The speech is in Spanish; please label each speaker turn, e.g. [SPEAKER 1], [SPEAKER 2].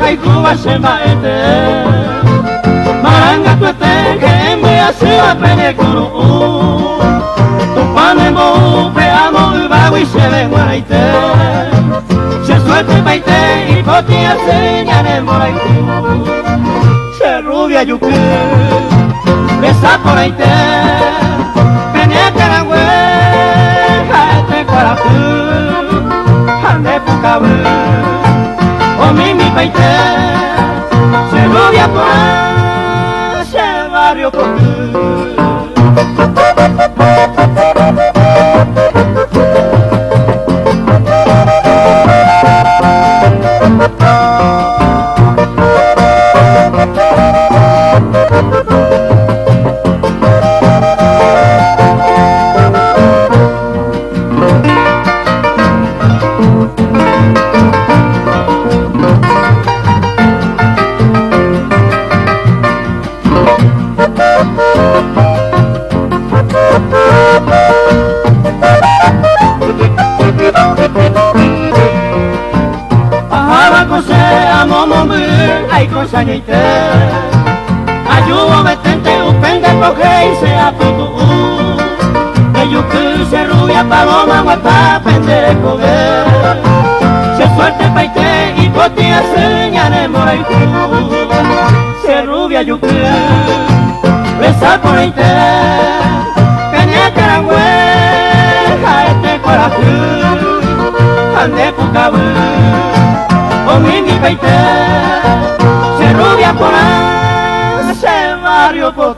[SPEAKER 1] Hay Cuba se maete Maranga tu que me hace a pelecuru Tu pane mo peamo y bago y se ve moraite Se suelte baite y potia señale moraitu Se rubia yuque Besa por aite Peña carangüe Jaete corajú Ande pucabu O mimi paite, se rubia por ese barrio por Ay cosa ñite Ayubo metente upende coge y se aputu Ayuku se rubia paloma guapa pendejo Se suerte paite y potia señale moraitu Se rubia yuku Besa por aite Caña carangüe Jaete corajú Ande pucabu O mimi paite Se rubia por ese barrio por